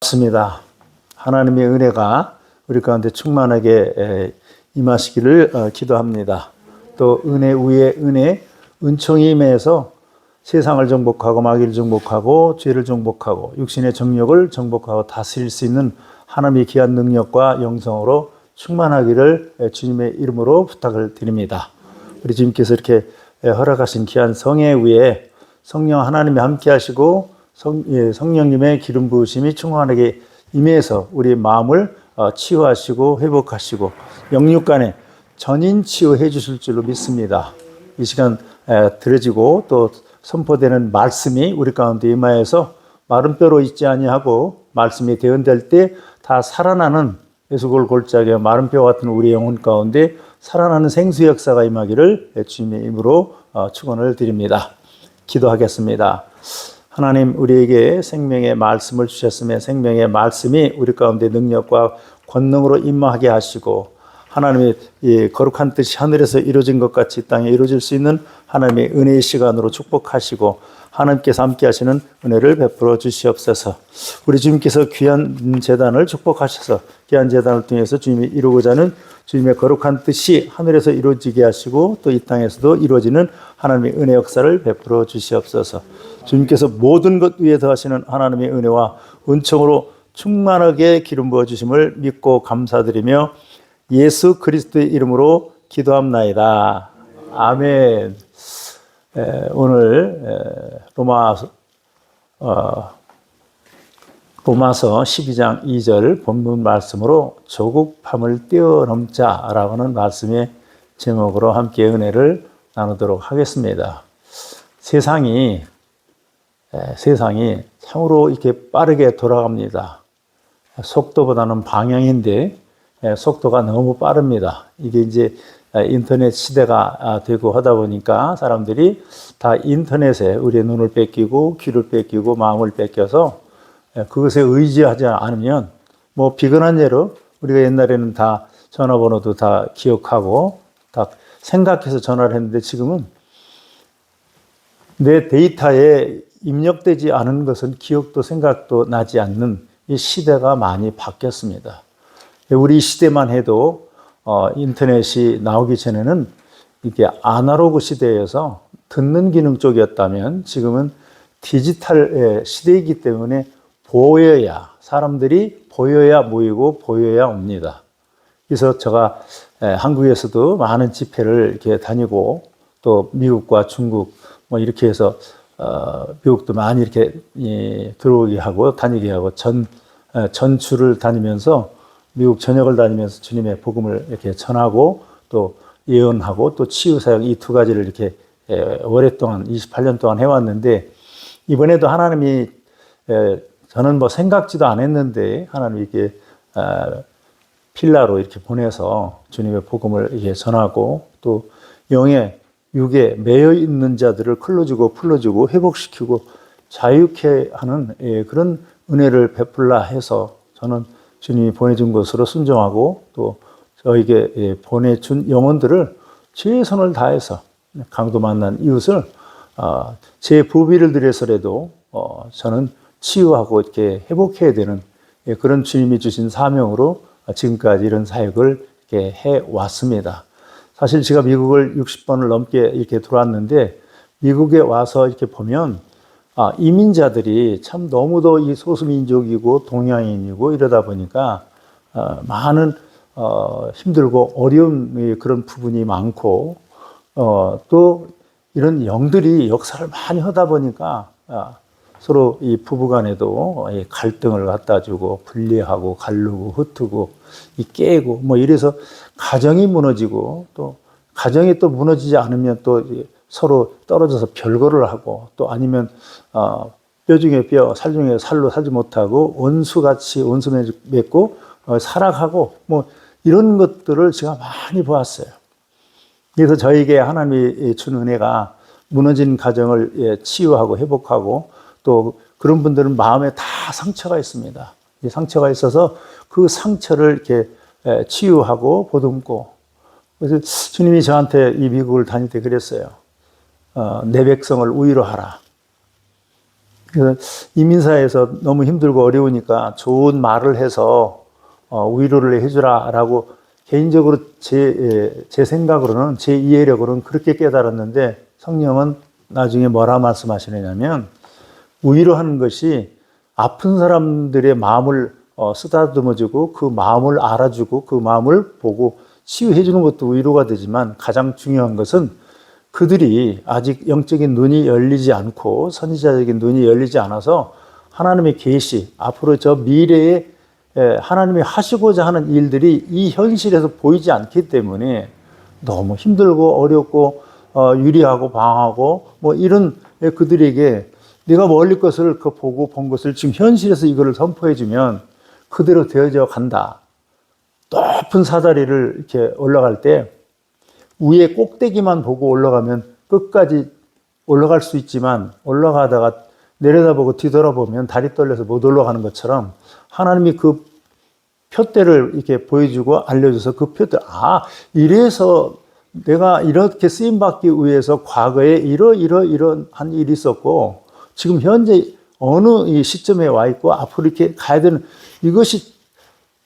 맞습니다. 하나님의 은혜가 우리 가운데 충만하게 임하시기를 기도합니다. 또 은혜 위에 은혜, 은총이 임해서 세상을 정복하고 마귀를 정복하고 죄를 정복하고 육신의 정욕을 정복하고 다스릴 수 있는 하나님의 귀한 능력과 영성으로 충만하기를 주님의 이름으로 부탁을 드립니다. 우리 주님께서 이렇게 허락하신 귀한 성회 위에 성령 하나님이 함께 하시고 성령님의 기름 부으심이 충만하게 임해서 우리의 마음을 치유하시고 회복하시고 영육간에 전인 치유해 주실 줄로 믿습니다. 이 시간 들어지고 또 선포되는 말씀이 우리 가운데 임하여서 마른 뼈로 있지 아니하고 말씀이 대언될 때 다 살아나는 예수골 골짜기와 마른 뼈 같은 우리 영혼 가운데 살아나는 생수 역사가 임하기를 주님의 이름으로 축원을 드립니다. 기도하겠습니다. 하나님, 우리에게 생명의 말씀을 주셨으며 생명의 말씀이 우리 가운데 능력과 권능으로 임하게 하시고 하나님의 거룩한 뜻이 하늘에서 이루어진 것 같이 땅에 이루어질 수 있는 하나님의 은혜의 시간으로 축복하시고 하나님께서 함께 하시는 은혜를 베풀어 주시옵소서. 우리 주님께서 귀한 제단을 축복하셔서 귀한 제단을 통해서 주님이 이루고자 하는 주님의 거룩한 뜻이 하늘에서 이루어지게 하시고 또 이 땅에서도 이루어지는 하나님의 은혜 역사를 베풀어 주시옵소서. 주님께서 모든 것 위에 더하시는 하나님의 은혜와 은총으로 충만하게 기름 부어 주심을 믿고 감사드리며 예수 그리스도의 이름으로 기도합나이다. 아멘. 오늘 로마서 12장 2절 본문 말씀으로 조급함을 뛰어넘자라고 하는 말씀의 제목으로 함께 은혜를 나누도록 하겠습니다. 세상이 참으로 이렇게 빠르게 돌아갑니다. 속도보다는 방향인데 속도가 너무 빠릅니다. 이게 이제 인터넷 시대가 되고 하다 보니까 사람들이 다 인터넷에 우리의 눈을 뺏기고 귀를 뺏기고 마음을 뺏겨서 그것에 의지하지 않으면 뭐 비근한 예로 우리가 옛날에는 다 전화번호도 다 기억하고 다 생각해서 전화를 했는데 지금은 내 데이터에 입력되지 않은 것은 기억도 생각도 나지 않는 이 시대가 많이 바뀌었습니다. 우리 시대만 해도 인터넷이 나오기 전에는 이게 아날로그 시대여서 듣는 기능 쪽이었다면 지금은 디지털 시대이기 때문에 사람들이 보여야 모이고 보여야 옵니다. 그래서 제가 한국에서도 많은 집회를 이렇게 다니고 또 미국과 중국 뭐 이렇게 해서 미국도 많이 이렇게 들어오게 하고 다니게 하고 전주를 다니면서 미국 전역을 다니면서 주님의 복음을 이렇게 전하고 또 예언하고 또 치유 사역 이 두 가지를 이렇게 오랫동안 28년 동안 해왔는데 이번에도 하나님이 저는 뭐 생각지도 않았는데 하나님이 이렇게 필라로 이렇게 보내서 주님의 복음을 이렇게 전하고 또 영에 육에 매여 있는 자들을 클로주고 풀어주고 회복시키고 자유케 하는 그런 은혜를 베풀라 해서 저는 주님이 보내준 것으로 순종하고 또 저에게 보내준 영혼들을 최선을 다해서 강도 만난 이웃을 제 부비를 들여서라도 저는 치유하고 이렇게 회복해야 되는 그런 주님이 주신 사명으로 지금까지 이런 사역을 이렇게 해 왔습니다. 사실 제가 미국을 60번을 넘게 이렇게 들어왔는데 미국에 와서 이렇게 보면 이민자들이 참 너무도 이 소수민족이고 동양인이고 이러다 보니까 많은 힘들고 어려운 그런 부분이 많고 또 이런 영들이 역사를 많이 하다 보니까 서로 이 부부간에도 갈등을 갖다 주고 분리하고 갈르고 흩트고 깨고 뭐 이래서 가정이 무너지고 또 가정이 또 무너지지 않으면 또 서로 떨어져서 별거를 하고 또 아니면 뼈 중에 뼈, 살 중에 살로 살지 못하고 원수같이 원수 맺고 살아가고 뭐 이런 것들을 제가 많이 보았어요. 그래서 저에게 하나님이 준 은혜가 무너진 가정을 치유하고 회복하고 또 그런 분들은 마음에 다 상처가 있습니다. 상처가 있어서 그 상처를 이렇게 치유하고 보듬고 그래서 주님이 저한테 이 미국을 다닐 때 그랬어요. 내 백성을 우위로 하라. 그래서 이민사에서 너무 힘들고 어려우니까 좋은 말을 해서 위로를 해주라라고 개인적으로 제 생각으로는 제 이해력으로는 그렇게 깨달았는데 성령은 나중에 뭐라 말씀하시느냐면 위로하는 것이 아픈 사람들의 마음을 쓰다듬어주고 그 마음을 알아주고 그 마음을 보고 치유해 주는 것도 위로가 되지만 가장 중요한 것은 그들이 아직 영적인 눈이 열리지 않고 선지자적인 눈이 열리지 않아서 하나님의 계시, 앞으로 저 미래에 하나님이 하시고자 하는 일들이 이 현실에서 보이지 않기 때문에 너무 힘들고 어렵고 유리하고 방하고 뭐 이런 그들에게 네가 멀리 것을 보고 본 것을 지금 현실에서 이거를 선포해 주면 그대로 되어져 간다. 높은 사다리를 이렇게 올라갈 때 위에 꼭대기만 보고 올라가면 끝까지 올라갈 수 있지만 올라가다가 내려다보고 뒤돌아보면 다리 떨려서 못 올라가는 것처럼 하나님이 그 표대를 이렇게 보여주고 알려줘서 그 표대, 이래서 내가 이렇게 쓰임받기 위해서 과거에 이러한 일이 있었고 지금 현재 어느 이 시점에 와 있고 앞으로 이렇게 가야 되는 이것이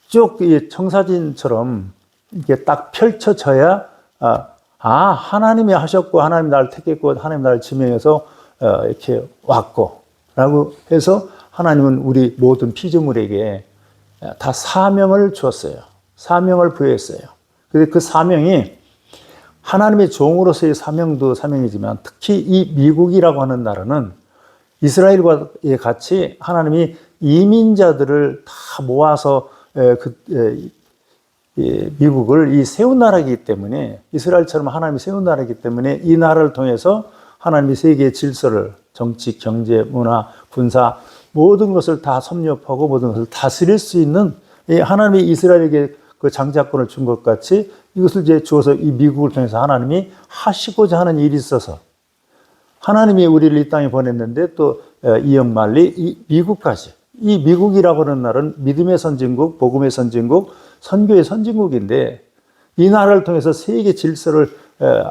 쭉 청사진처럼 이렇게 딱 펼쳐져야 하나님이 하셨고 하나님 나를 택했고 하나님 나를 지명해서 이렇게 왔고 라고 해서 하나님은 우리 모든 피조물에게 다 사명을 주었어요. 사명을 부여했어요. 그런데 그 사명이 하나님의 종으로서의 사명도 사명이지만 특히 이 미국이라고 하는 나라는 이스라엘과 같이 하나님이 이민자들을 다 모아서 미국을 이 세운 나라이기 때문에 이스라엘처럼 하나님이 세운 나라이기 때문에 이 나라를 통해서 하나님이 세계의 질서를 정치, 경제, 문화, 군사 모든 것을 다 섭렵하고 모든 것을 다스릴 수 있는 하나님이 이스라엘에게 그 장자권을 준 것 같이 이것을 이제 주어서 이 미국을 통해서 하나님이 하시고자 하는 일이 있어서 하나님이 우리를 이 땅에 보냈는데 또 이역만리 이 미국까지 이 미국이라고 하는 나라는 믿음의 선진국, 복음의 선진국, 선교의 선진국인데 이 나라를 통해서 세계 질서를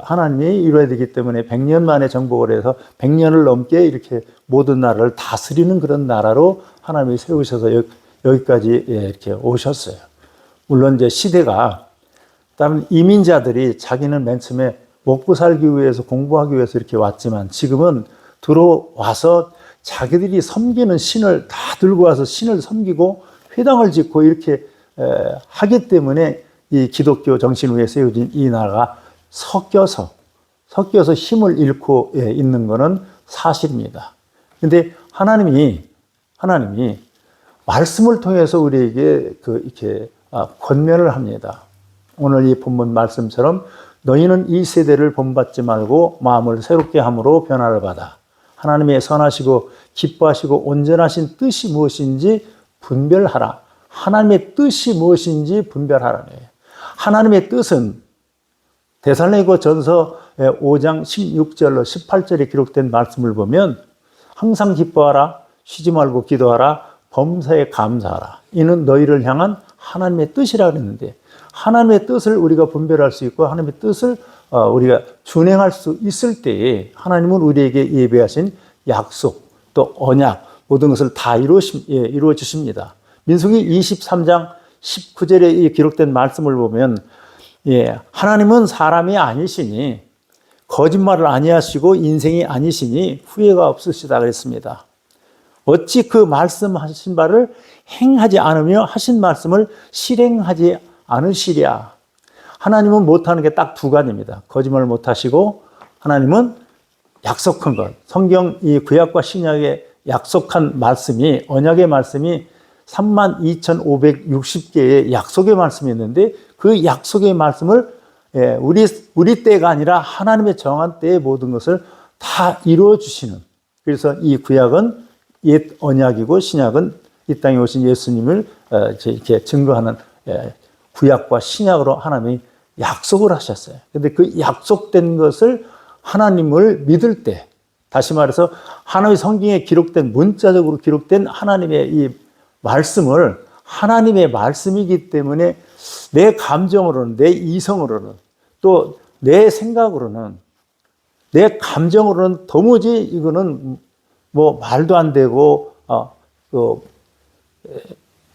하나님이 이루어야 되기 때문에 100년 만에 정복을 해서 100년을 넘게 이렇게 모든 나라를 다스리는 그런 나라로 하나님이 세우셔서 여기까지 이렇게 오셨어요. 물론 이제 시대가 다른 이민자들이 자기는 맨 처음에 먹고 살기 위해서 공부하기 위해서 이렇게 왔지만 지금은 들어와서 자기들이 섬기는 신을 다 들고 와서 신을 섬기고 회당을 짓고 이렇게 하기 때문에 이 기독교 정신 위에 세워진 이 나라가 섞여서 힘을 잃고 있는 것은 사실입니다. 그런데 하나님이 말씀을 통해서 우리에게 이렇게 권면을 합니다. 오늘 이 본문 말씀처럼 너희는 이 세대를 본받지 말고 마음을 새롭게 함으로 변화를 받아 하나님의 선하시고 기뻐하시고 온전하신 뜻이 무엇인지 분별하라. 하나님의 뜻이 무엇인지 분별하라네. 하나님의 뜻은 데살로니가전서 5장 16절로 18절에 기록된 말씀을 보면 항상 기뻐하라, 쉬지 말고 기도하라, 범사에 감사하라. 이는 너희를 향한 하나님의 뜻이라 그랬는데 하나님의 뜻을 우리가 분별할 수 있고 하나님의 뜻을 우리가 준행할 수 있을 때에 하나님은 우리에게 예배하신 약속 또 언약 모든 것을 다 이루어 주십니다. 민수기 23장 19절에 기록된 말씀을 보면 하나님은 사람이 아니시니 거짓말을 아니하시고 인생이 아니시니 후회가 없으시다 그랬습니다. 어찌 그 말씀하신 바를 행하지 않으며 하신 말씀을 실행하지 않으시랴. 하나님은 못하는 게 딱 두 가지입니다. 거짓말을 못하시고 하나님은 약속한 것. 성경 이 구약과 신약에 약속한 말씀이 언약의 말씀이 32,560개의 약속의 말씀이 있는데 그 약속의 말씀을 우리 때가 아니라 하나님의 정한 때의 모든 것을 다 이루어 주시는. 그래서 이 구약은 옛 언약이고 신약은 이 땅에 오신 예수님을 이렇게 증거하는 구약과 신약으로 하나님이 약속을 하셨어요. 그런데 그 약속된 것을 하나님을 믿을 때, 다시 말해서 하나님의 성경에 기록된 문자적으로 기록된 하나님의 이 말씀을 하나님의 말씀이기 때문에 내 감정으로는 내 이성으로는 또 내 생각으로는 내 감정으로는 도무지 이거는 뭐 말도 안 되고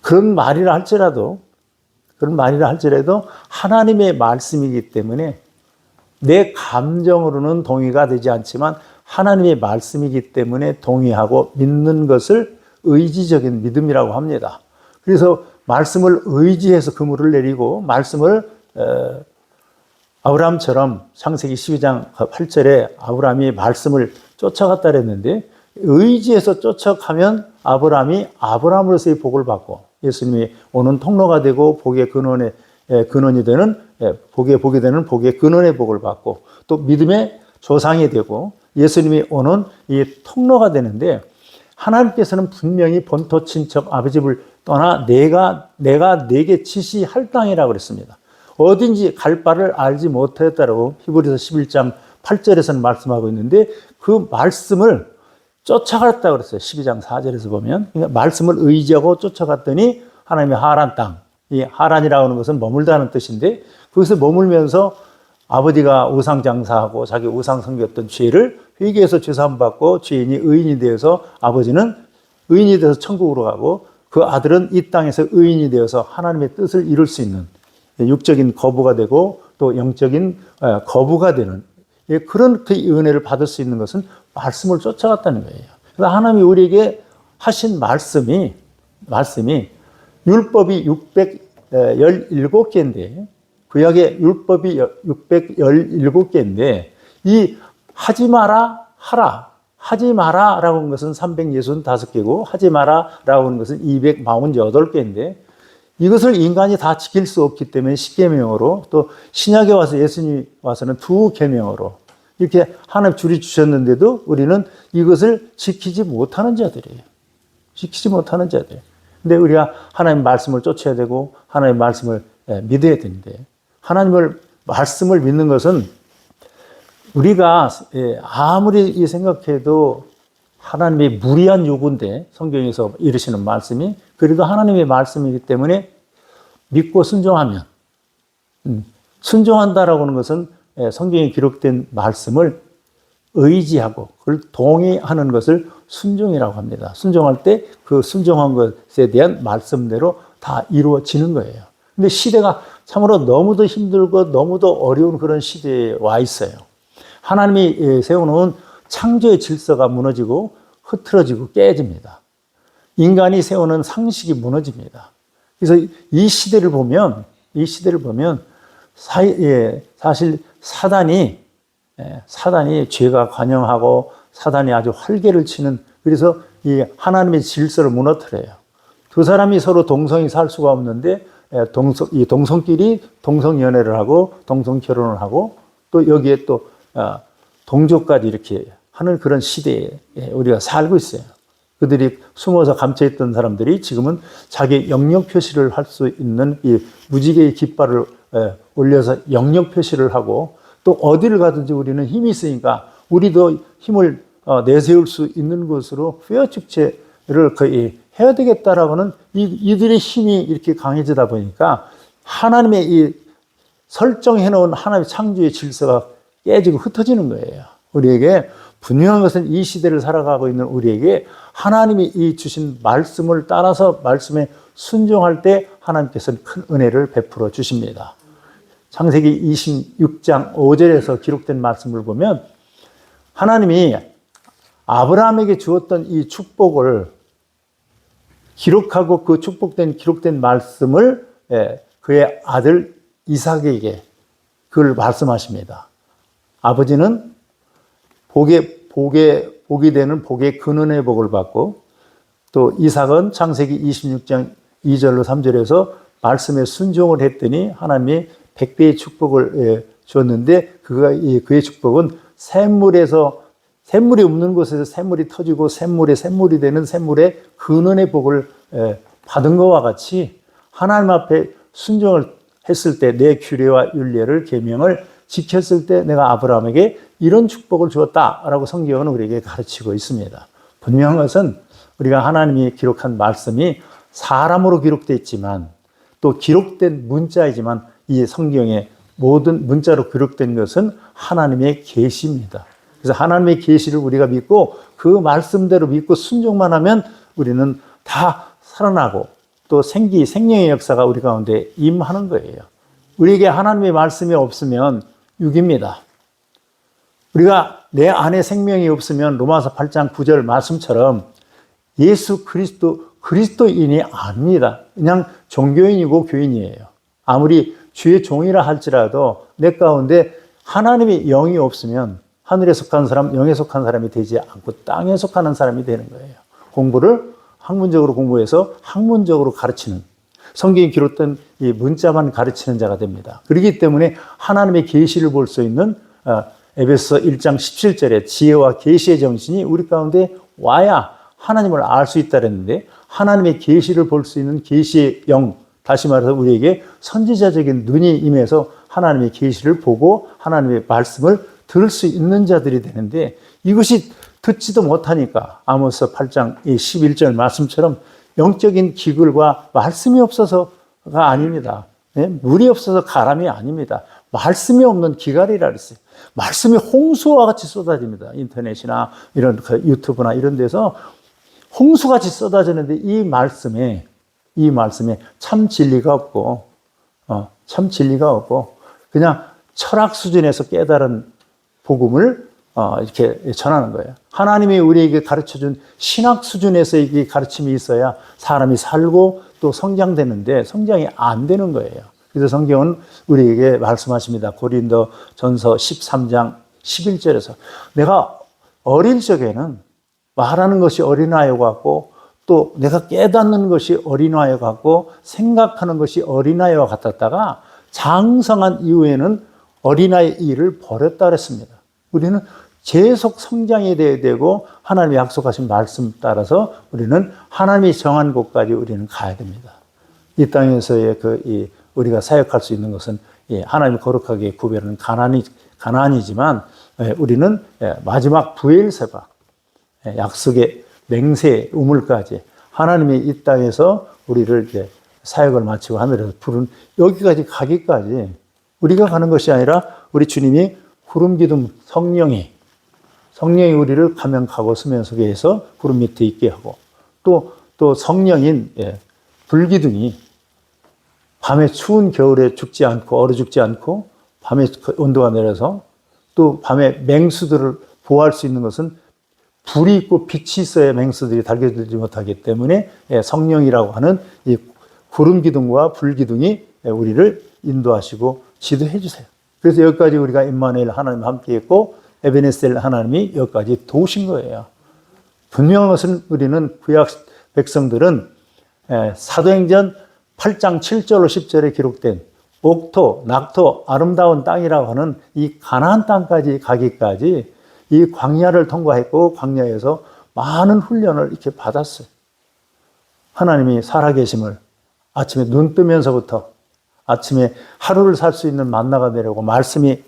그런 말이라 할지라도 하나님의 말씀이기 때문에 내 감정으로는 동의가 되지 않지만 하나님의 말씀이기 때문에 동의하고 믿는 것을 의지적인 믿음이라고 합니다. 그래서 말씀을 의지해서 그물을 내리고 말씀을 아브라함처럼 창세기 12장 8절에 아브라함이 말씀을 쫓아갔다 그랬는데 의지해서 쫓아가면 아브라함이 아브라함으로서의 복을 받고 예수님이 오는 통로가 되고 복의 근원이 되는 복이 되는 복의 근원의 복을 받고 또 믿음의 조상이 되고 예수님이 오는 이 통로가 되는데 하나님께서는 분명히 본토 친척 아버지 집을 떠나 내가 네게 지시할 땅이라고 그랬습니다. 어딘지 갈 바를 알지 못하였다라고 히브리서 11장 8절에서는 말씀하고 있는데 그 말씀을 쫓아갔다고 그랬어요. 12장 4절에서 보면. 그러니까 말씀을 의지하고 쫓아갔더니 하나님의 하란 땅. 이 하란이라고 하는 것은 머물다는 뜻인데 거기서 머물면서 아버지가 우상 장사하고 자기 우상 섬겼던 죄를 회개해서 죄사함 받고 죄인이 의인이 되어서 아버지는 의인이 되어서 천국으로 가고 그 아들은 이 땅에서 의인이 되어서 하나님의 뜻을 이룰 수 있는 육적인 거부가 되고 또 영적인 거부가 되는 그런 그 은혜를 받을 수 있는 것은 말씀을 쫓아갔다는 거예요. 그래서 하나님이 우리에게 하신 말씀이 율법이 617개인데 구약의 율법이 617개인데 이 하지 마라 하라 하지 마라라고 하는 것은 365개고 하지 마라라고 하는 것은 248개인데 이것을 인간이 다 지킬 수 없기 때문에 10계명으로 또 신약에 와서 예수님이 와서는 2계명으로 이렇게 하나님 줄이 주셨는데도 우리는 이것을 지키지 못하는 자들이에요. 지키지 못하는 자들. 근데 우리가 하나님 말씀을 쫓아야 되고 하나님 말씀을 믿어야 되는데 하나님을 말씀을 믿는 것은 우리가 아무리 생각해도 하나님의 무리한 요구인데 성경에서 이르시는 말씀이 그래도 하나님의 말씀이기 때문에 믿고 순종하면 순종한다라고 하는 것은 성경에 기록된 말씀을 의지하고 그걸 동의하는 것을 순종이라고 합니다. 순종할 때 그 순종한 것에 대한 말씀대로 다 이루어지는 거예요. 근데 시대가 참으로 너무도 힘들고 너무도 어려운 그런 시대에 와 있어요. 하나님이 세워놓은 창조의 질서가 무너지고 흐트러지고 깨집니다. 인간이 세우는 상식이 무너집니다. 그래서 이 시대를 보면 사실 사단이 죄가 관영하고 사단이 아주 활개를 치는 그래서 이 하나님의 질서를 무너뜨려요. 두 사람이 서로 동성이 살 수가 없는데 이 동성끼리 동성연애를 하고 동성결혼을 하고 또 여기에 또 동조까지 이렇게 하는 그런 시대에 우리가 살고 있어요. 그들이 숨어서 감춰있던 사람들이 지금은 자기 영역 표시를 할 수 있는 이 무지개의 깃발을 올려서 영역 표시를 하고 또 어디를 가든지 우리는 힘이 있으니까 우리도 힘을 내세울 수 있는 것으로 회화 축제를 거의 해야 되겠다라고는 이들의 힘이 이렇게 강해지다 보니까 하나님의 이 설정해 놓은 하나님의 창조의 질서가 깨지고 흩어지는 거예요. 우리에게 분명한 것은 이 시대를 살아가고 있는 우리에게 하나님이 이 주신 말씀을 따라서 말씀에 순종할 때 하나님께서는 큰 은혜를 베풀어 주십니다. 창세기 26장 5절에서 기록된 말씀을 보면 하나님이 아브라함에게 주었던 이 축복을 기록하고 그 기록된 말씀을 그의 아들 이삭에게 그걸 말씀하십니다. 아버지는 복이 되는 복의 근원의 복을 받고 또 이삭은 창세기 26장 2절로 3절에서 말씀에 순종을 했더니 하나님이 100배의 축복을 주었는데 그의 축복은 샘물이 없는 곳에서 샘물이 터지고 샘물이 되는 샘물의 근원의 복을 받은 것과 같이 하나님 앞에 순종을 했을 때 내 규례와 율례를 계명을 지켰을 때 내가 아브라함에게 이런 축복을 주었다라고 성경은 우리에게 가르치고 있습니다. 분명한 것은 우리가 하나님이 기록한 말씀이 사람으로 기록되어 있지만 또 기록된 문자이지만 이 성경의 모든 문자로 기록된 것은 하나님의 계시입니다. 그래서 하나님의 계시를 우리가 믿고 그 말씀대로 믿고 순종만 하면 우리는 다 살아나고 또 생명의 역사가 우리 가운데 임하는 거예요. 우리에게 하나님의 말씀이 없으면 육입니다. 우리가 내 안에 생명이 없으면 로마서 8장 9절 말씀처럼 예수 그리스도인이 아닙니다. 그냥 종교인이고 교인이에요. 아무리 주의 종이라 할지라도 내 가운데 하나님의 영이 없으면 하늘에 속한 사람, 영에 속한 사람이 되지 않고 땅에 속하는 사람이 되는 거예요. 공부를 학문적으로 공부해서 학문적으로 가르치는, 성경에 기록된 이 문자만 가르치는 자가 됩니다. 그렇기 때문에 하나님의 계시를 볼 수 있는 에베소 1장 17절에 지혜와 계시의 정신이 우리 가운데 와야 하나님을 알 수 있다 그랬는데, 하나님의 계시를 볼 수 있는 계시의 영, 다시 말해서 우리에게 선지자적인 눈이 임해서 하나님의 계시를 보고 하나님의 말씀을 들을 수 있는 자들이 되는데, 이것이 듣지도 못하니까 아모스 8장 11절 말씀처럼 영적인 기글과 말씀이 없어서가 아닙니다. 물이 없어서 가람이 아닙니다. 말씀이 없는 기갈이라 그랬어요. 말씀이 홍수와 같이 쏟아집니다. 인터넷이나 이런 유튜브나 이런 데서 홍수같이 쏟아지는데 이 말씀에 참 진리가 없고 그냥 철학 수준에서 깨달은 복음을 이렇게 전하는 거예요. 하나님이 우리에게 가르쳐준 신학 수준에서 이게 가르침이 있어야 사람이 살고 또 성장되는데 성장이 안 되는 거예요. 그래서 성경은 우리에게 말씀하십니다. 고린도 전서 13장 11절에서 내가 어릴 적에는 말하는 것이 어린아이 같고 또 내가 깨닫는 것이 어린아이 같고 생각하는 것이 어린아이와 같았다가 장성한 이후에는 어린아이 일을 버렸다 그랬습니다. 우리는 계속 성장이 돼야 되고 하나님이 약속하신 말씀 따라서 우리는 하나님이 정한 곳까지 우리는 가야 됩니다. 이 땅에서의 우리가 사역할 수 있는 것은 하나님이 거룩하게 구별하는 가나안이지만 우리는 마지막 부엘세바, 약속의 맹세 우물까지 하나님이 이 땅에서 우리를 이제 사역을 마치고 하늘에서 부른 여기까지 가기까지 우리가 가는 것이 아니라 우리 주님이 구름 기둥 성령이 우리를 가면 가고 수면 속에 해서 구름 밑에 있게 하고 또 성령인 불기둥이 밤에 추운 겨울에 죽지 않고 얼어 죽지 않고 밤에 온도가 내려서 또 밤에 맹수들을 보호할 수 있는 것은 불이 있고 빛이 있어야 맹수들이 달겨들지 못하기 때문에 성령이라고 하는 이 구름 기둥과 불 기둥이 우리를 인도하시고 지도해 주세요. 그래서 여기까지 우리가 임마누엘 하나님과 함께 있고 에베네셀 하나님이 여기까지 도우신 거예요. 분명한 것은 우리는 구약 백성들은 사도행전 8장 7절로 10절에 기록된 옥토, 낙토, 아름다운 땅이라고 하는 이 가나안 땅까지 가기까지 이 광야를 통과했고 광야에서 많은 훈련을 이렇게 받았어요. 하나님이 살아계심을 아침에 눈 뜨면서부터 아침에 하루를 살 수 있는 만나가 내려오고 말씀이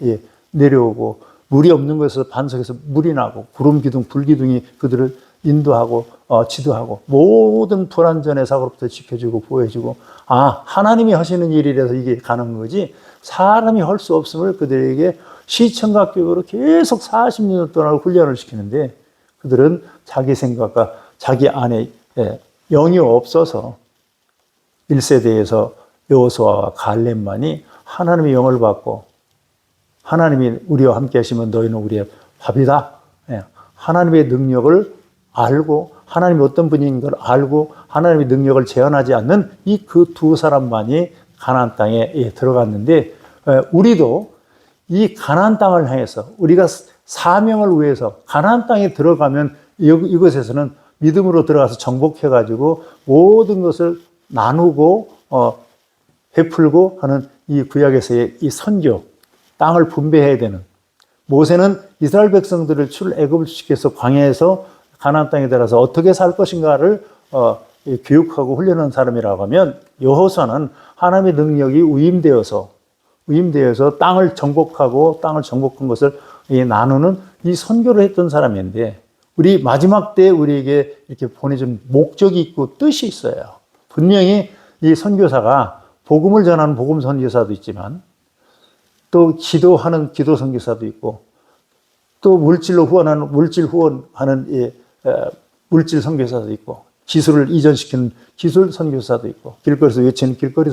내려오고 물이 없는 곳에서 반석에서 물이 나고 구름 기둥, 불 기둥이 그들을 인도하고 지도하고 모든 불안전의 사고로부터 지켜주고 보호해주고 하나님이 하시는 일이라서 이게 가는 거지 사람이 할 수 없음을 그들에게 시청각 교육으로 계속 40년 동안 훈련을 시키는데 그들은 자기 생각과 자기 안에 영이 없어서 1세대에서 여호수아와 갈렙만이 하나님의 영을 받고 하나님이 우리와 함께 하시면 너희는 우리의 밥이다. 하나님의 능력을 알고 하나님이 어떤 분인 걸 알고 하나님의 능력을 제한하지 않는 이 그 두 사람만이 가나안 땅에 들어갔는데 우리도 이 가나안 땅을 향해서 우리가 사명을 위해서 가나안 땅에 들어가면 이곳에서는 믿음으로 들어가서 정복해가지고 모든 것을 나누고 베풀고 하는 이 구약에서의 이 선교, 땅을 분배해야 되는 모세는 이스라엘 백성들을 출애굽을 시켜서 광야에서 가나안 땅에 들어가서 어떻게 살 것인가를 교육하고 훈련한 사람이라고 하면 여호수아는 하나님의 능력이 위임되어서 땅을 정복하고 땅을 정복한 것을 나누는 이 선교를 했던 사람인데 우리 마지막 때에 우리에게 이렇게 보내준 목적이 있고 뜻이 있어요. 분명히 이 선교사가 복음을 전하는 복음 선교사도 있지만 또 기도하는 기도 선교사도 있고 또 물질 후원하는 물질 선교사도 있고, 기술을 이전시키는 기술 선교사도 있고, 길거리에서 외치는 길거리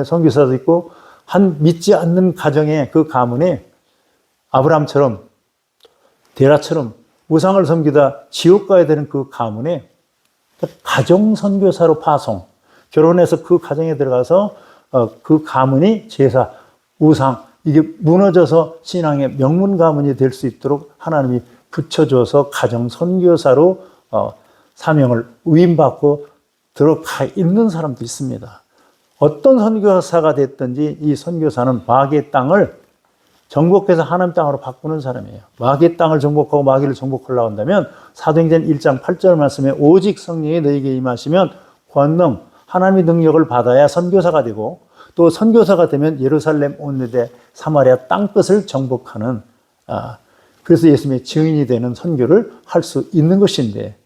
선교사도 있고, 한 믿지 않는 가정의 그 가문에 아브라함처럼 데라처럼 우상을 섬기다 지옥 가야 되는 그 가문에 가정 선교사로 파송, 결혼해서 그 가정에 들어가서 그 가문이 제사, 우상, 이게 무너져서 신앙의 명문 가문이 될 수 있도록 하나님이 붙여줘서 가정 선교사로 사명을 위임받고 들어가 있는 사람도 있습니다. 어떤 선교사가 됐든지 이 선교사는 마귀의 땅을 정복해서 하나님 땅으로 바꾸는 사람이에요. 마귀의 땅을 정복하고 마귀를 정복하려고 한다면 사도행전 1장 8절 말씀에 오직 성령이 너에게 임하시면 권능, 하나님의 능력을 받아야 선교사가 되고, 또 선교사가 되면 예루살렘 온 유대 사마리아 땅끝을 정복하는, 그래서 예수님의 증인이 되는 선교를 할 수 있는 것인데,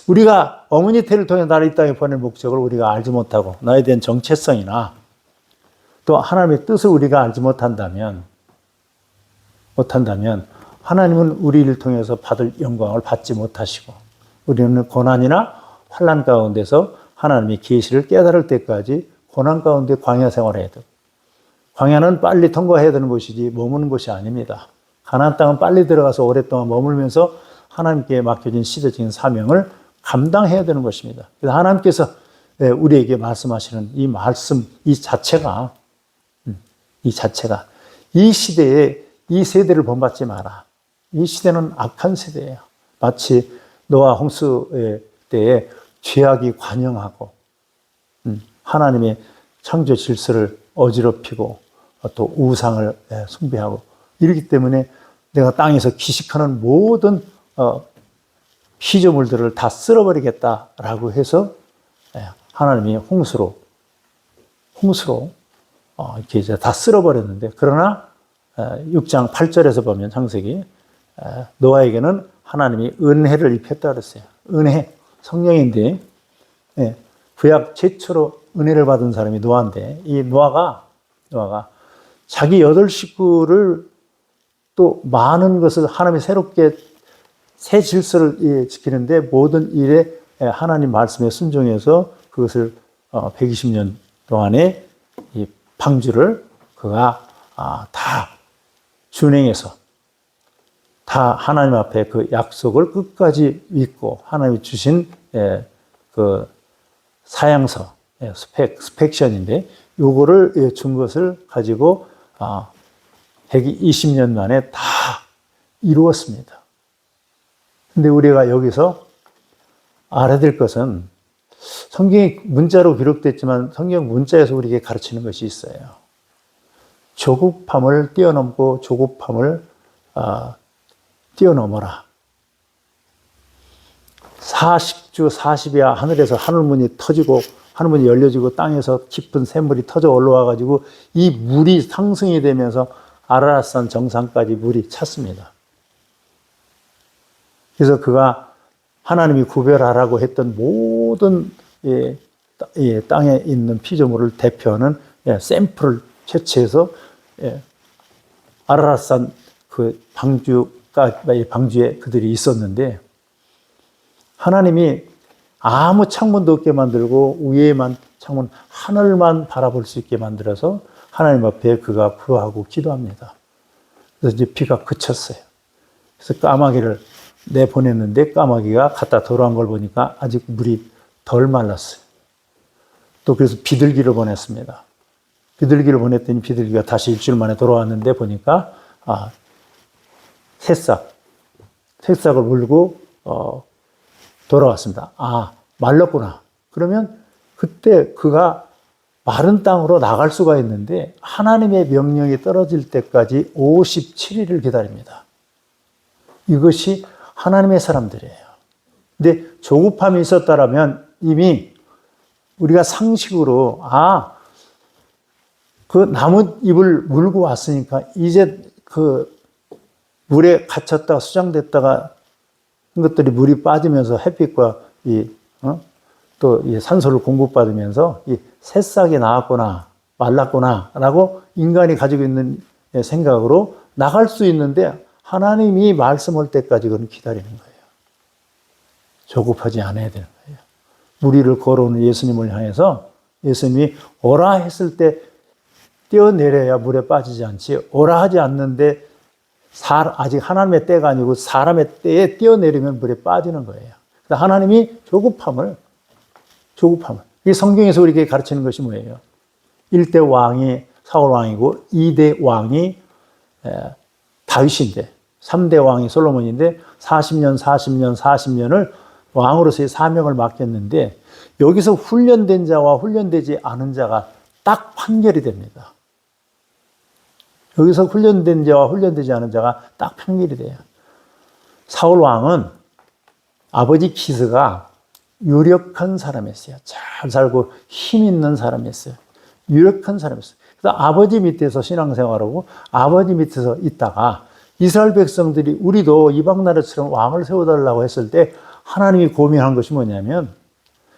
우리가 어머니 태를 통해 나를 이 땅에 보낼 목적을 우리가 알지 못하고 나에 대한 정체성이나 또 하나님의 뜻을 우리가 알지 못한다면 하나님은 우리를 통해서 받을 영광을 받지 못하시고, 우리는 고난이나 환난 가운데서 하나님의 계시를 깨달을 때까지 고난 가운데 광야 생활을 해야 돼요. 광야는 빨리 통과해야 되는 곳이지 머무는 곳이 아닙니다. 가나안 땅은 빨리 들어가서 오랫동안 머물면서 하나님께 맡겨진 시대적인 사명을 감당해야 되는 것입니다. 그래서 하나님께서 우리에게 말씀하시는 이 말씀, 이 자체가 이 시대에 이 세대를 본받지 마라. 이 시대는 악한 세대예요. 마치 노아 홍수의 때에 죄악이 관영하고 하나님의 창조 질서를 어지럽히고 또 우상을 숭배하고 이렇기 때문에 내가 땅에서 기식하는 모든 피조물들을 다 쓸어버리겠다라고 해서 하나님이 홍수로 이렇게 이제 다 쓸어버렸는데, 그러나 6장 8절에서 보면 창세기 노아에게는 하나님이 은혜를 입혔다 그랬어요. 은혜, 성령인데 구약 최초로 은혜를 받은 사람이 노아인데, 이 노아가 자기 8식구를 또 많은 것을 하나님이 새롭게 새 질서를 지키는데 모든 일에 하나님 말씀에 순종해서 그것을 120년 동안의 이 방주를 그가 다 준행해서 다 하나님 앞에 그 약속을 끝까지 믿고 하나님이 주신 그 사양서, 스펙션인데 요거를 준 것을 가지고 120년 만에 다 이루었습니다. 근데 우리가 여기서 알아야 될 것은 성경이 문자로 기록됐지만 성경 문자에서 우리에게 가르치는 것이 있어요. 조급함을 뛰어넘고 조급함을 뛰어넘어라. 40주 40이야 하늘에서 하늘문이 터지고 하늘문이 열려지고 땅에서 깊은 샘물이 터져 올라와 가지고 이 물이 상승이 되면서 아라랏산 정상까지 물이 찼습니다. 그래서 그가 하나님이 구별하라고 했던 모든 땅에 있는 피조물을 대표하는 샘플을 채취해서 아라랏산 그 방주에 그들이 있었는데, 하나님이 아무 창문도 없게 만들고 위에만 창문, 하늘만 바라볼 수 있게 만들어서 하나님 앞에 그가 부하고 기도합니다. 그래서 이제 비가 그쳤어요. 그래서 까마귀를 내보냈는데 까마귀가 갖다 돌아온 걸 보니까 아직 물이 덜 말랐어요. 또 그래서 비둘기를 보냈습니다. 비둘기를 보냈더니 비둘기가 다시 일주일 만에 돌아왔는데 보니까 새싹을 물고 돌아왔습니다. 말랐구나. 그러면 그때 그가 마른 땅으로 나갈 수가 있는데 하나님의 명령이 떨어질 때까지 57일을 기다립니다. 이것이 하나님의 사람들이에요. 근데 조급함이 있었다라면 이미 우리가 상식으로 그 나뭇잎을 물고 왔으니까 이제 그 물에 갇혔다가 수장됐다가 것들이 물이 빠지면서 햇빛과 또 이 산소를 공급받으면서 이 새싹이 나왔구나, 말랐구나라고 인간이 가지고 있는 생각으로 나갈 수 있는데 하나님이 말씀할 때까지 그는 기다리는 거예요. 조급하지 않아야 되는 거예요. 무리를 걸어오는 예수님을 향해서 예수님이 오라 했을 때 뛰어내려야 물에 빠지지 않지, 오라 하지 않는데 아직 하나님의 때가 아니고 사람의 때에 뛰어내리면 물에 빠지는 거예요. 하나님이 조급함을, 이 성경에서 우리에게 가르치는 것이 뭐예요? 1대 왕이 사울 왕이고 2대 왕이 다윗인데 3대 왕이 솔로몬인데 40년을 왕으로서의 사명을 맡겼는데 여기서 훈련된 자와 훈련되지 않은 자가 딱 판결이 됩니다. 여기서 훈련된 자와 훈련되지 않은 자가 딱 판결이 돼요. 사울 왕은 아버지 키스가 유력한 사람이었어요. 잘 살고 힘 있는 사람이었어요. 유력한 사람이었어요. 그래서 아버지 밑에서 신앙생활하고 아버지 밑에서 있다가 이스라엘 백성들이 우리도 이방 나라처럼 왕을 세워달라고 했을 때 하나님이 고민한 것이 뭐냐면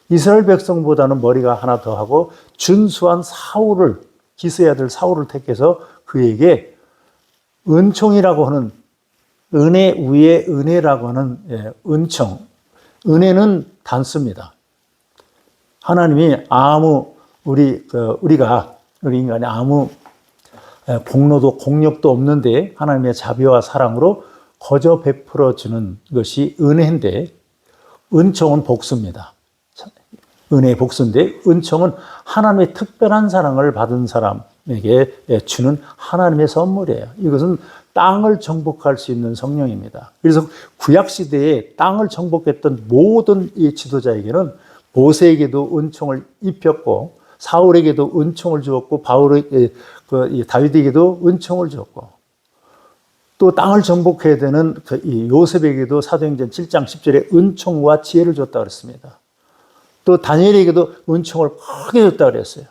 이스라엘 백성보다는 머리가 하나 더 하고 준수한 사울을, 기스의 아들 사울을 택해서 그에게 은총이라고 하는, 은혜 위에 은혜라고 하는 은총, 은혜는 단수입니다. 하나님이 우리 인간이 아무 공로도 공력도 없는데 하나님의 자비와 사랑으로 거저 베풀어 주는 것이 은혜인데, 은총은 복수입니다. 은혜의 복수인데 은총은 하나님의 특별한 사랑을 받은 사람에게 주는 하나님의 선물이에요. 이것은 땅을 정복할 수 있는 성령입니다. 그래서 구약시대에 땅을 정복했던 모든 이 지도자에게는 모세에게도 은총을 입혔고 사울에게도 은총을 주었고 다윗에게도 은총을 주었고 또 땅을 정복해야 되는 요셉에게도 사도행전 7장 10절에 은총과 지혜를 줬다 그랬습니다. 또 다니엘에게도 은총을 크게 줬다 그랬어요.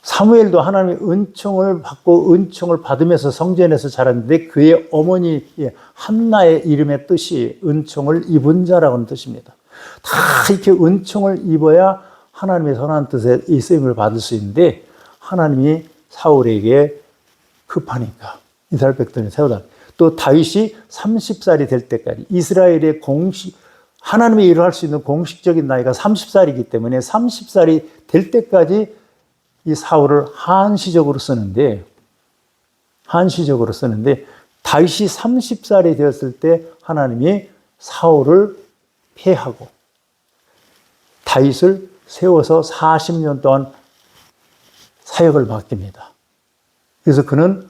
사무엘도 하나님의 은총을 받고 은총을 받으면서 성전에서 자랐는데 그의 어머니 한나의 이름의 뜻이 은총을 입은 자라고 하는 뜻입니다. 다 이렇게 은총을 입어야 하나님의 선한 뜻에 이 쓰임을 받을 수 있는데 하나님이 사울에게 급하니까 이스라엘 백성을 세우다. 또 다윗이 30살이 될 때까지 이스라엘의 하나님의 일을 할 수 있는 공식적인 나이가 30살이기 때문에 30살이 될 때까지 이 사울을 한시적으로 쓰는데 다윗이 30살이 되었을 때 하나님이 사울을 패하고 다윗을 세워서 40년 동안 사역을 맡깁니다. 그래서 그는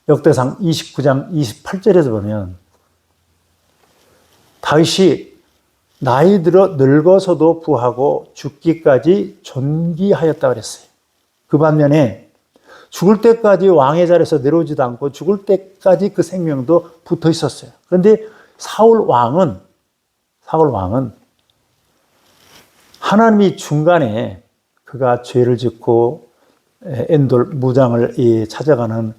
역대상 29장 28절에서 보면 다윗이 나이 들어 늙어서도 부하고 죽기까지 존귀하였다 그랬어요. 그 반면에 죽을 때까지 왕의 자리에서 내려오지도 않고 죽을 때까지 그 생명도 붙어 있었어요. 그런데 사울 왕은 하나님이 중간에 그가 죄를 짓고 엔돌 무장을 찾아가는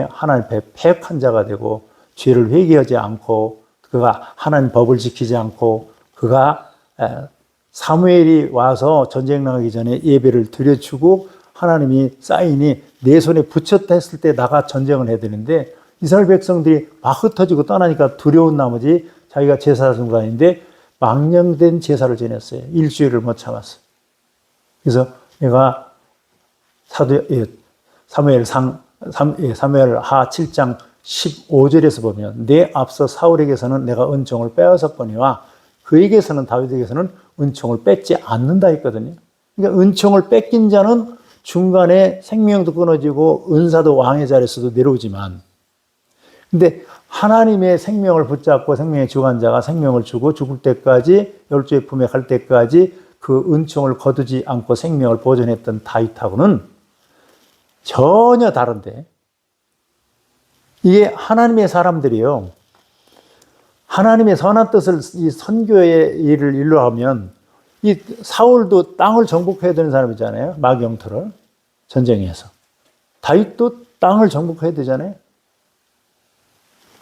하나님 앞에 패역한 자가 되고 죄를 회개하지 않고 그가 하나님 법을 지키지 않고 그가 사무엘이 와서 전쟁 나가기 전에 예배를 드려주고 하나님이 사인이 내 손에 붙였다 했을 때 나가 전쟁을 해야 되는데 이스라엘 백성들이 막 흩어지고 떠나니까 두려운 나머지 자기가 제사 순간인데 망령된 제사를 지냈어요. 일주일을 못 참았어요. 그래서 내가 사무엘하 7장 15절에서 보면 내 앞서 사울에게서는 내가 은총을 빼앗았거니와 그에게서는 다윗에게서는 은총을 뺏지 않는다 했거든요. 그러니까 은총을 뺏긴 자는 중간에 생명도 끊어지고 은사도 왕의 자리에서도 내려오지만 근데 하나님의 생명을 붙잡고 생명의 주관자가 생명을 주고 죽을 때까지 열주의 품에 갈 때까지 그 은총을 거두지 않고 생명을 보존했던 다윗하고는 전혀 다른데 이게 하나님의 사람들이요. 하나님의 선한 뜻을 이 선교의 일을 일로하면 이 사울도 땅을 정복해야 되는 사람이잖아요. 마귀영토를 전쟁에서. 다윗도 땅을 정복해야 되잖아요.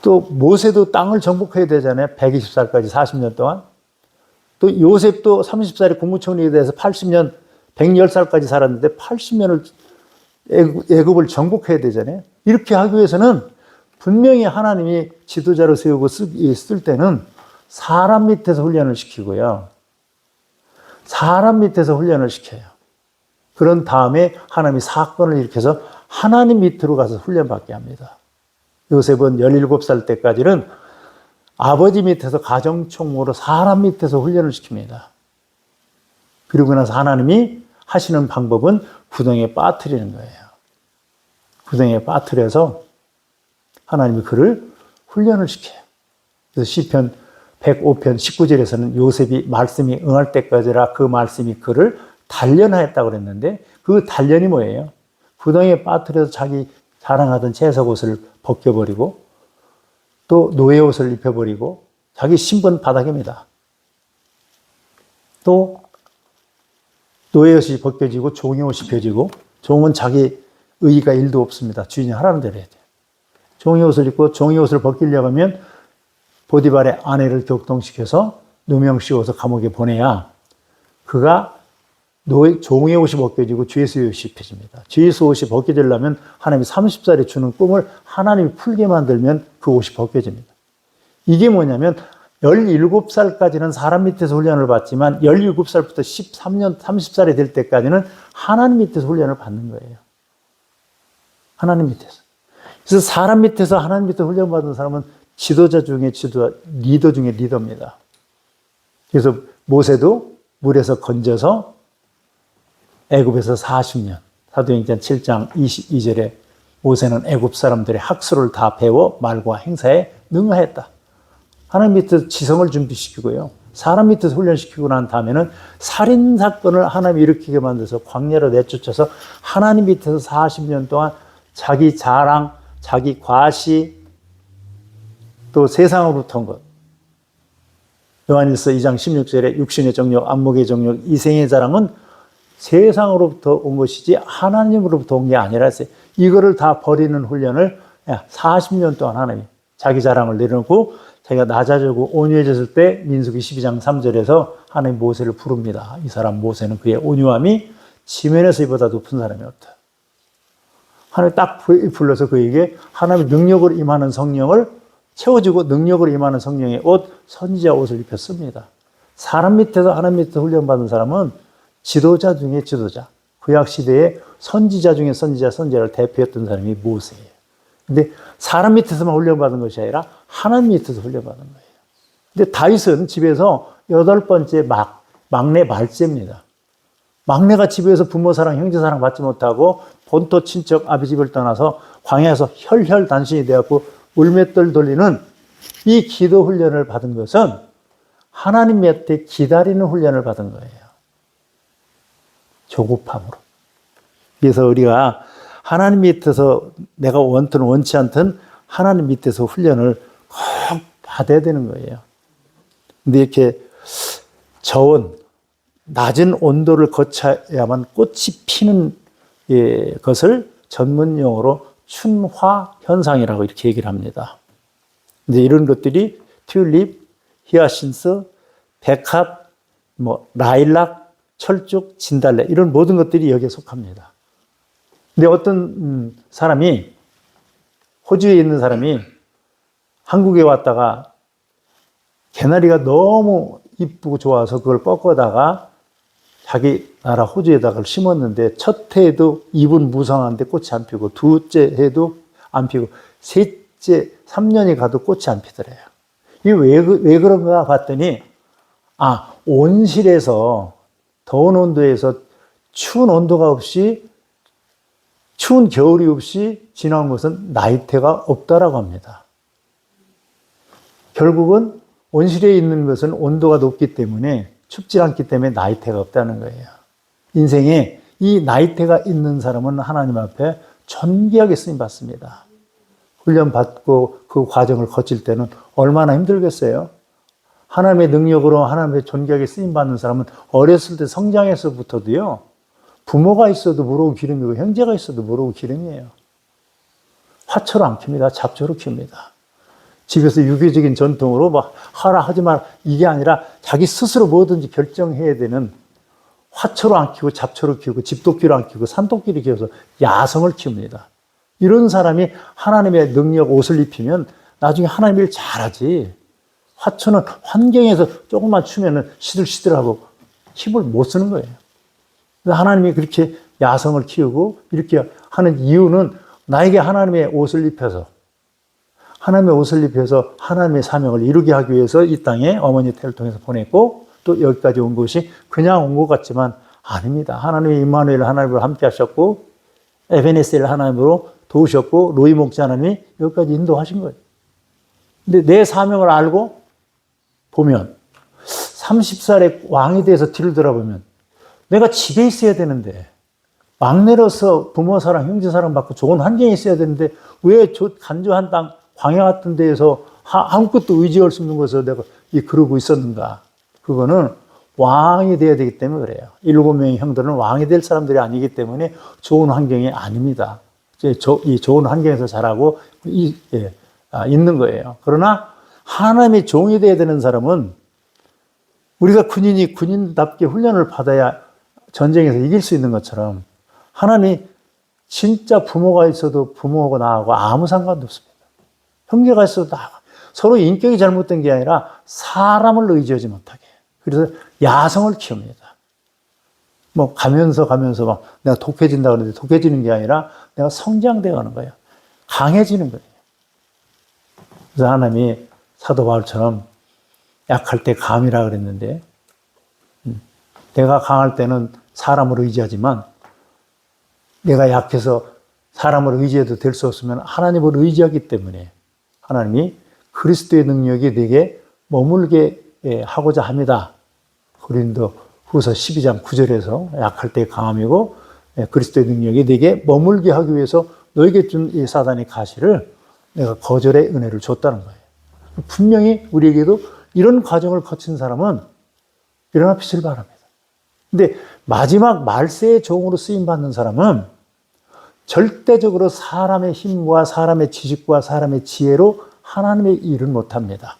또 모세도 땅을 정복해야 되잖아요. 120살까지 40년 동안. 또 요셉도 30살에 국무총리에 대해서 80년, 110살까지 살았는데 80년을 애굽을 정복해야 되잖아요. 이렇게 하기 위해서는 분명히 하나님이 지도자로 세우고 쓸 때는 사람 밑에서 훈련을 시키고요. 사람 밑에서 훈련을 시켜요. 그런 다음에 하나님이 사건을 일으켜서 하나님 밑으로 가서 훈련받게 합니다. 요셉은 17살 때까지는 아버지 밑에서 가정총무로 사람 밑에서 훈련을 시킵니다. 그리고 나서 하나님이 하시는 방법은 구덩이에 빠뜨리는 거예요. 구덩이에 빠뜨려서 하나님이 그를 훈련을 시켜요. 그래서 시편 105편 19절에서는 요셉이 말씀이 응할 때까지라 그 말씀이 그를 단련하였다고 그랬는데 그 단련이 뭐예요? 구덩이에 빠뜨려서 자기 자랑하던 채석 옷을 벗겨버리고 또 노예 옷을 입혀버리고 자기 신분 바닥입니다. 또 노예 옷이 벗겨지고 종이 옷이 펴지고 종은 자기 의의가 일도 없습니다. 주인이 하라는 대로 해야 돼요. 종이 옷을 입고 종이 옷을 벗기려고 하면 보디발의 아내를 격동시켜서 누명 씌워서 감옥에 보내야 그가 종의 옷이 벗겨지고 죄수의 옷이 입혀집니다. 죄수 옷이 벗겨지려면 하나님이 30살에 주는 꿈을 하나님이 풀게 만들면 그 옷이 벗겨집니다. 이게 뭐냐면 17살까지는 사람 밑에서 훈련을 받지만 17살부터 13년, 30살이 될 때까지는 하나님 밑에서 훈련을 받는 거예요. 하나님 밑에서. 그래서 사람 밑에서 하나님 밑에서 훈련받은 사람은 지도자 중에 지도자, 리더 중에 리더입니다. 그래서 모세도 물에서 건져서 애굽에서 40년, 사도행전 7장 22절에 모세는 애굽 사람들의 학술을 다 배워 말과 행사에 능하였다. 하나님 밑에서 지성을 준비시키고요. 사람 밑에서 훈련시키고 난 다음에는 살인사건을 하나님이 일으키게 만들어서 광야로 내쫓아서 하나님 밑에서 40년 동안 자기 자랑, 자기 과시, 또 세상으로부터 온 것. 요한일서 2장 16절에 육신의 정욕, 안목의 정욕, 이생의 자랑은 세상으로부터 온 것이지 하나님으로부터 온 게 아니라 했어요. 이거를 다 버리는 훈련을 40년 동안 하나님이 자기 자랑을 내려놓고 자기가 낮아지고 온유해졌을 때 민수기 12장 3절에서 하나님 모세를 부릅니다. 이 사람 모세는 그의 온유함이 지면에서 이보다 높은 사람이 없다. 하나님 딱 불러서 그에게 하나님의 능력으로 임하는 성령을 채워주고 능력으로 임하는 성령의 옷, 선지자 옷을 입혔습니다. 사람 밑에서 하나님 밑에서 훈련받은 사람은 지도자 중에 지도자, 구약시대의 선지자 중에 선지자를 대표했던 사람이 모세예요. 근데 사람 밑에서만 훈련받은 것이 아니라 하나님 밑에서 훈련받은 거예요. 근데 다윗은 집에서 8번째 막내 말째입니다. 막내가 집에서 부모 사랑, 형제 사랑 받지 못하고 본토 친척 아비 집을 떠나서 광야에서 혈혈단신이 되었고 울맷돌 돌리는 이 기도 훈련을 받은 것은 하나님 밑에 기다리는 훈련을 받은 거예요. 조급함으로. 그래서 우리가 하나님 밑에서 내가 원든 원치 않든 하나님 밑에서 훈련을 꼭 받아야 되는 거예요. 근데 이렇게 저온, 낮은 온도를 거쳐야만 꽃이 피는 것을 전문 용어로 춘화 현상이라고 이렇게 얘기를 합니다. 근데 이런 것들이 튤립, 히아신스, 백합, 라일락, 철쭉, 진달래 이런 모든 것들이 여기에 속합니다. 근데 어떤 사람이 호주에 있는 사람이 한국에 왔다가 개나리가 너무 이쁘고 좋아서 그걸 꺾어다가 자기 나라 호주에다가 심었는데 첫 해에도 잎은 무성한데 꽃이 안 피고 두째 해도 안 피고 셋째 3년이 가도 꽃이 안 피더래요. 이게 왜 그런가 봤더니 온실에서 더운 온도에서 추운 온도가 없이 추운 겨울이 없이 지나온 것은 나이테가 없다라고 합니다. 결국은 온실에 있는 것은 온도가 높기 때문에 춥지 않기 때문에 나이테가 없다는 거예요. 인생에 이 나이테가 있는 사람은 하나님 앞에 존귀하게 쓰임받습니다. 훈련받고 그 과정을 거칠 때는 얼마나 힘들겠어요? 하나님의 능력으로 하나님의 존귀하게 쓰임받는 사람은 어렸을 때 성장에서부터도요, 부모가 있어도 모르고 기름이고 형제가 있어도 모르고 기름이에요. 화초로 안 키웁니다. 잡초로 키웁니다. 집에서 유교적인 전통으로 하라 하지 마 이게 아니라 자기 스스로 뭐든지 결정해야 되는 화초로 안 키우고 잡초로 키우고 집도끼로 안 키우고 산도끼로 키워서 야성을 키웁니다. 이런 사람이 하나님의 능력 옷을 입히면 나중에 하나님 일 잘하지. 화초는 환경에서 조금만 추면은 시들시들하고 힘을 못 쓰는 거예요. 하나님이 그렇게 야성을 키우고 이렇게 하는 이유는 나에게 하나님의 옷을 입혀서 하나님의 사명을 이루게 하기 위해서 이 땅에 어머니 태를 통해서 보냈고 또 여기까지 온 것이 그냥 온 것 같지만 아닙니다. 하나님이 임마누엘 하나님으로 함께 하셨고 에베네셀 하나님으로 도우셨고 로이 목자 하나님이 여기까지 인도하신 거예요. 근데 내 사명을 알고 보면 30살에 왕이 돼서 뒤를 돌아보면 내가 집에 있어야 되는데 막내로서 부모 사랑, 형제 사랑 받고 좋은 환경에 있어야 되는데 왜 간조한 땅, 광야 같은 데에서 아무것도 의지할 수 없는 곳에서 내가 그러고 있었는가. 그거는 왕이 돼야 되기 때문에 그래요. 7명의 형들은 왕이 될 사람들이 아니기 때문에 좋은 환경이 아닙니다. 이 좋은 환경에서 자라고 있는 거예요. 그러나 하나님의 종이 돼야 되는 사람은 우리가 군인이 군인답게 훈련을 받아야 전쟁에서 이길 수 있는 것처럼 하나님이 진짜 부모가 있어도 부모하고 나하고 아무 상관도 없습니다. 형제가 있어도 서로 인격이 잘못된 게 아니라 사람을 의지하지 못하게. 그래서 야성을 키웁니다. 뭐 가면서 막 내가 독해진다 그러는데 독해지는 게 아니라 내가 성장되어 가는 거예요. 강해지는 거예요. 그래서 하나님이 사도 바울처럼 약할 때 감이라 그랬는데 내가 강할 때는 사람을 의지하지만 내가 약해서 사람을 의지해도 될 수 없으면 하나님을 의지하기 때문에 하나님이 그리스도의 능력이 내게 머물게 하고자 합니다. 고린도 후서 12장 9절에서 약할 때 강함이고 그리스도의 능력이 내게 머물게 하기 위해서 너에게 준 이 사단의 가시를 내가 거절의 은혜를 줬다는 거예요. 분명히 우리에게도 이런 과정을 거친 사람은 일어나 빛을 발합니다. 근데 마지막 말세의 종으로 쓰임받는 사람은 절대적으로 사람의 힘과 사람의 지식과 사람의 지혜로 하나님의 일을 못합니다.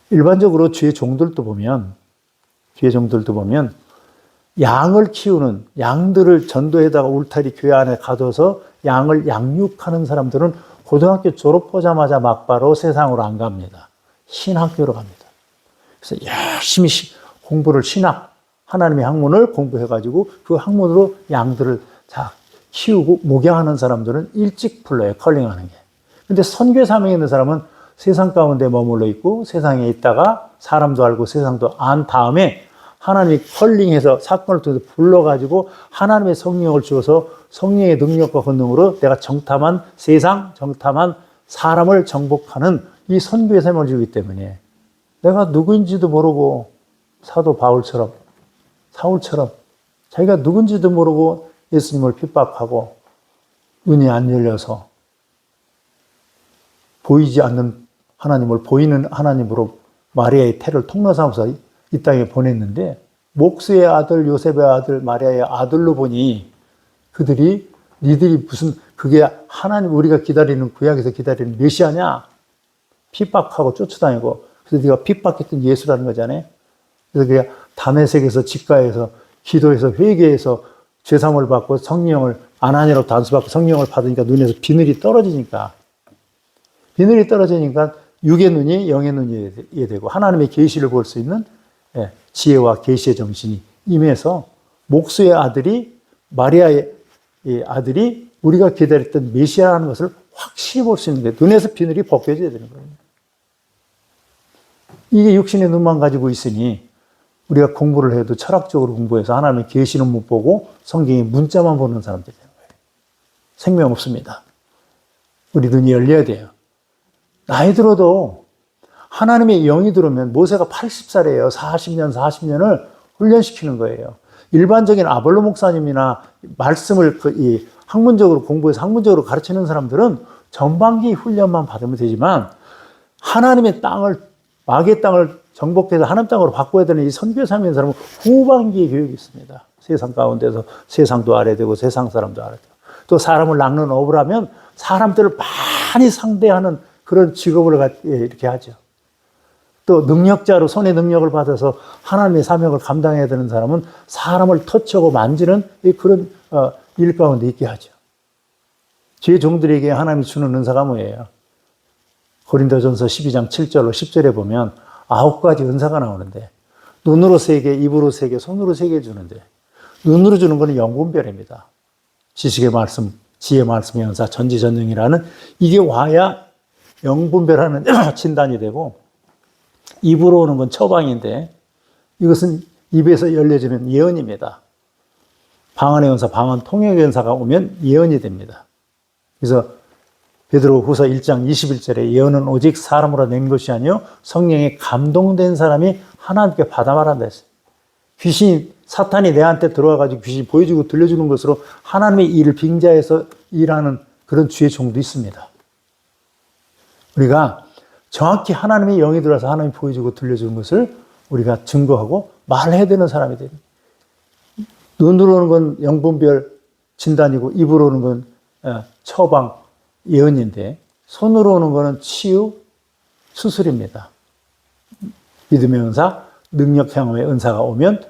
일반적으로 주의 종들도 보면 양을 키우는 양들을 전도에다가 울타리 교회 안에 가둬서 양을 양육하는 사람들은 고등학교 졸업하자마자 막바로 세상으로 안 갑니다. 신학교로 갑니다. 그래서 열심히 공부를 하나님의 학문을 공부해가지고 그 학문으로 양들을 다 키우고 목양하는 사람들은 일찍 불러요. 컬링하는 게. 근데 선교 사명에 있는 사람은 세상 가운데 머물러 있고 세상에 있다가 사람도 알고 세상도 안 다음에 하나님이 컬링해서 사건을 통해서 불러가지고 하나님의 성령을 주어서 성령의 능력과 권능으로 내가 정탐한 세상, 정탐한 사람을 정복하는 이 선교의 삶을 주기 때문에 내가 누구인지도 모르고 사도 바울처럼 사울처럼 자기가 누군지도 모르고 예수님을 핍박하고 눈이 안 열려서 보이지 않는 하나님을 보이는 하나님으로 마리아의 태를 통로 삼아서 이 땅에 보냈는데 목수의 아들 요셉의 아들 마리아의 아들로 보니 그들이 니들이 무슨 그게 하나님 우리가 기다리는 구약에서 기다리는 메시아냐 핍박하고 쫓아다니고 그래서 네가 핍박했던 예수라는 거잖아요. 그래서 그게 다메섹에서 직가에서 기도해서 회개해서 죄사함을 받고 성령을 아나니아로 단수받고 성령을 받으니까 눈에서 비늘이 떨어지니까 육의 눈이 영의 눈이 되고 하나님의 계시를 볼 수 있는 지혜와 계시의 정신이 임해서 목수의 아들이 마리아의 아들이 우리가 기다렸던 메시아라는 것을 확실히 볼 수 있는 거예요. 눈에서 비늘이 벗겨져야 되는 거예요. 이게 육신의 눈만 가지고 있으니 우리가 공부를 해도 철학적으로 공부해서 하나님의 계시는 못 보고 성경의 문자만 보는 사람들이 되는 거예요. 생명 없습니다. 우리 눈이 열려야 돼요. 나이 들어도 하나님의 영이 들어오면 모세가 80살이에요. 40년을 훈련시키는 거예요. 일반적인 아볼로 목사님이나 말씀을 학문적으로 공부해서 학문적으로 가르치는 사람들은 전반기 훈련만 받으면 되지만 하나님의 땅을 마귀의 땅을 정복해서 하나님 땅으로 바꿔야 되는 이 선교 사명의 사람은 후반기의 교육이 있습니다. 세상 가운데서 세상도 알아야 되고 세상 사람도 알아야 되고 또 사람을 낚는 업을 하면 사람들을 많이 상대하는 그런 직업을 이렇게 하죠. 또 능력자로 손의 능력을 받아서 하나님의 사명을 감당해야 되는 사람은 사람을 터치하고 만지는 그런 일 가운데 있게 하죠. 주의 종들에게 하나님이 주는 은사가 뭐예요? 고린도전서 12장 7절로 10절에 보면 9가지 은사가 나오는데, 눈으로 3개, 입으로 3개, 손으로 3개 주는데, 눈으로 주는 것은 영분별입니다. 지식의 말씀, 지혜의 말씀의 은사, 전지전능이라는 이게 와야 영분별하는 진단이 되고, 입으로 오는 건 처방인데, 이것은 입에서 열려지는 예언입니다. 방언의 은사, 방언 통역의 은사가 오면 예언이 됩니다. 그래서 베드로 후서 1장 21절에 예언은 오직 사람으로 낸 것이 아니요 성령에 감동된 사람이 하나님께 받아 말한다 했어요. 귀신이, 사탄이 내한테 들어와가지고 귀신이 보여주고 들려주는 것으로 하나님의 일을 빙자해서 일하는 그런 주의 종도 있습니다. 우리가 정확히 하나님의 영이 들어와서 하나님이 보여주고 들려주는 것을 우리가 증거하고 말해야 되는 사람이 됩니다. 눈으로 오는 건 영분별 진단이고, 입으로 오는 건 처방, 예언인데, 손으로 오는 거는 치유, 수술입니다. 믿음의 은사, 능력 향함의 은사가 오면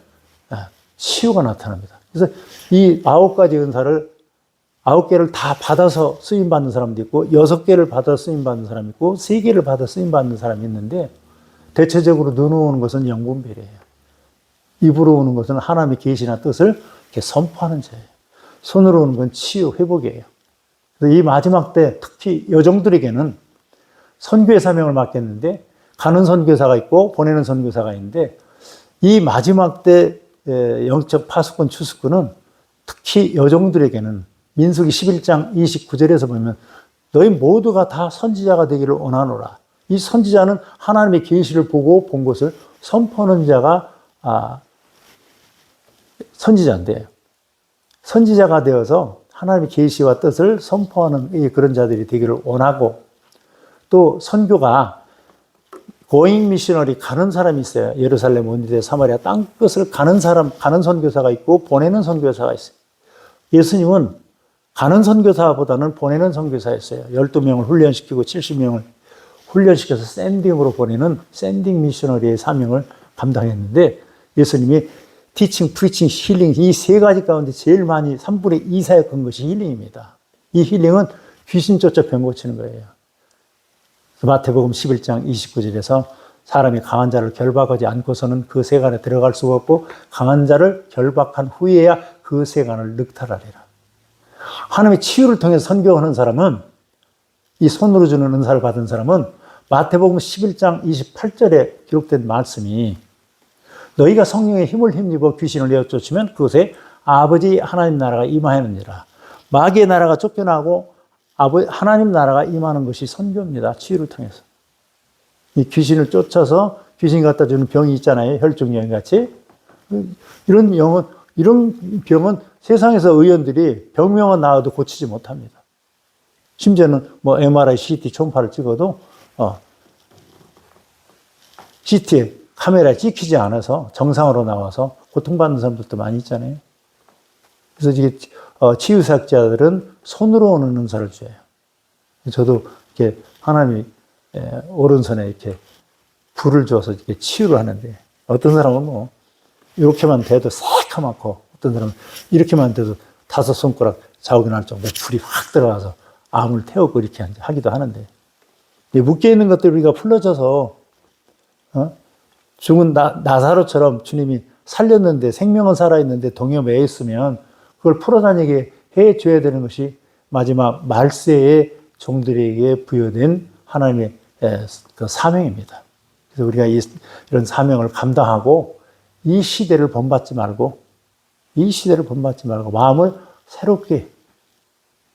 치유가 나타납니다. 그래서 이 9가지 은사를 9개를 다 받아서 쓰임받는 사람도 있고, 6개를 받아 쓰임받는 사람이 있고, 3개를 받아 쓰임받는 사람이 있는데, 대체적으로 눈으로 오는 것은 영분별이에요. 입으로 오는 것은 하나님의 계시나 뜻을 이렇게 선포하는 자예요. 손으로 오는 건 치유, 회복이에요. 그래서 이 마지막 때 특히 여종들에게는 선교의 사명을 맡겼는데, 가는 선교사가 있고 보내는 선교사가 있는데, 이 마지막 때 영적 파수꾼 추수꾼은 특히 여종들에게는 민수기 11장 29절에서 보면 너희 모두가 다 선지자가 되기를 원하노라. 이 선지자는 하나님의 계시를 보고 본 것을 선포하는 자가 선지자인데, 선지자가 되어서 하나님의 계시와 뜻을 선포하는 그런 자들이 되기를 원하고, 또 선교가 고잉 미셔너리, 가는 사람이 있어요. 예루살렘, 온유대, 사마리아 땅끝을 가는 사람, 가는 선교사가 있고 보내는 선교사가 있어요. 예수님은 가는 선교사보다는 보내는 선교사였어요. 12명을 훈련시키고 70명을 훈련시켜서 샌딩으로 보내는 샌딩 미셔너리의 사명을 감당했는데, 예수님이 티칭, 프리칭, 힐링, 이 3가지 가운데 제일 많이 3분의 2 사역한 것이 힐링입니다. 이 힐링은 귀신 쫓아 병 고치는 거예요. 마태복음 11장 29절에서 사람이 강한 자를 결박하지 않고서는 그 세간에 들어갈 수가 없고, 강한 자를 결박한 후에야 그 세간을 늑탈하리라. 하나님의 치유를 통해서 선교하는 사람은, 이 손으로 주는 은사를 받은 사람은 마태복음 11장 28절에 기록된 말씀이, 너희가 성령의 힘을 힘입어 귀신을 내어 쫓으면 그곳에 아버지 하나님 나라가 임하느니라. 마귀의 나라가 쫓겨나고 하나님 나라가 임하는 것이 선교입니다. 치유를 통해서. 이 귀신을 쫓아서 귀신 갖다 주는 병이 있잖아요. 혈중여행 같이. 이런 병은 세상에서 의원들이 병명은 나와도 고치지 못합니다. 심지어는 뭐 MRI, CT, 초음파를 찍어도 CT에 카메라에 찍히지 않아서 정상으로 나와서 고통받는 사람들도 많이 있잖아요. 그래서 이게 치유사역자들은 손으로 오는 은사를 줘요. 저도 이렇게 하나님이 오른손에 이렇게 불을 줘서 이렇게 치유를 하는데, 어떤 사람은 뭐 이렇게만 대도 새카맣고, 어떤 사람은 이렇게만 대도 5 손가락 자국이 날 정도로 불이 확 들어가서 암을 태우고 이렇게 하기도 하는데, 묶여 있는 것들 우리가 풀어줘서 죽은 나사로처럼 주님이 살렸는데, 생명은 살아있는데 동요 매여 있으면 그걸 풀어다니게 해줘야 되는 것이 마지막 말세의 종들에게 부여된 하나님의 그 사명입니다. 그래서 우리가 이런 사명을 감당하고 이 시대를 본받지 말고 마음을 새롭게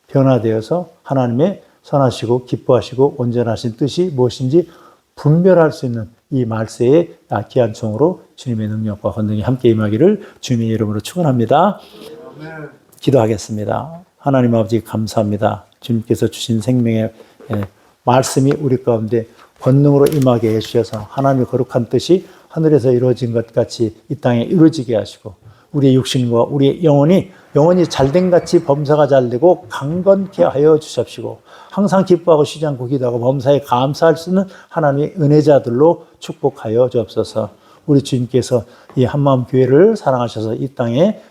변화되어서 하나님의 선하시고 기뻐하시고 온전하신 뜻이 무엇인지 분별할 수 있는 이 말세의 귀한 종으로 주님의 능력과 권능이 함께 임하기를 주님의 이름으로 축원합니다. 기도하겠습니다. 하나님 아버지 감사합니다. 주님께서 주신 생명의 말씀이 우리 가운데 권능으로 임하게 해주셔서 하나님의 거룩한 뜻이 하늘에서 이루어진 것 같이 이 땅에 이루어지게 하시고, 우리의 육신과 우리의 영혼이 잘된 같이 범사가 잘되고 강건케 하여 주십시고, 항상 기뻐하고 쉬지 않고 기도하고 범사에 감사할 수 있는 하나님의 은혜자들로 축복하여 주옵소서. 우리 주님께서 이 한마음 교회를 사랑하셔서 이 땅에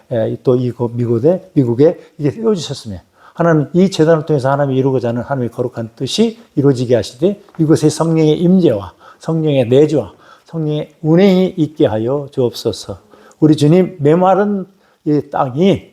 또 미국에 이제 띄워주셨으며, 하나님 이 제단을 통해서 하나님이 이루고자 하는 하나님의 거룩한 뜻이 이루어지게 하시되 이곳에 성령의 임재와 성령의 내주와 성령의 운행이 있게 하여 주옵소서. 우리 주님 메마른 이 땅이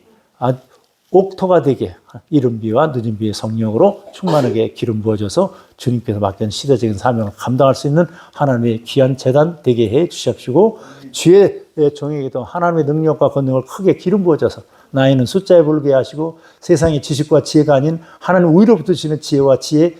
옥토가 되게 이른 비와 늦은 비의 성령으로 충만하게 기름 부어줘서 주님께서 맡긴 시대적인 사명을 감당할 수 있는 하나님의 귀한 제단 되게 해 주십시고 주의 종에게도 하나님의 능력과 권능을 크게 기름 부어줘서 나이는 숫자에 불게 하시고 세상의 지식과 지혜가 아닌 하나님 위로부터 주시는 지혜와 지혜,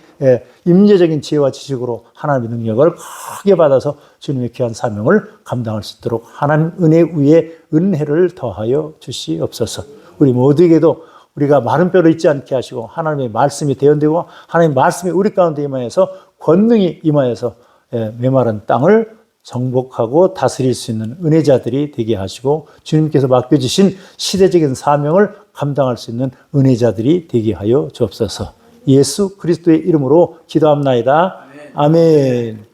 임재적인 지혜와 지식으로 하나님의 능력을 크게 받아서 주님의 귀한 사명을 감당할 수 있도록 하나님 은혜 위에 은혜를 더하여 주시옵소서. 우리 모두에게도 우리가 마른 뼈를 잊지 않게 하시고 하나님의 말씀이 대언되고 하나님의 말씀이 우리 가운데 임하여서 권능이 임하여서 메마른 땅을 정복하고 다스릴 수 있는 은혜자들이 되게 하시고 주님께서 맡겨주신 시대적인 사명을 감당할 수 있는 은혜자들이 되게 하여 주옵소서. 예수 그리스도의 이름으로 기도합나이다. 아멘.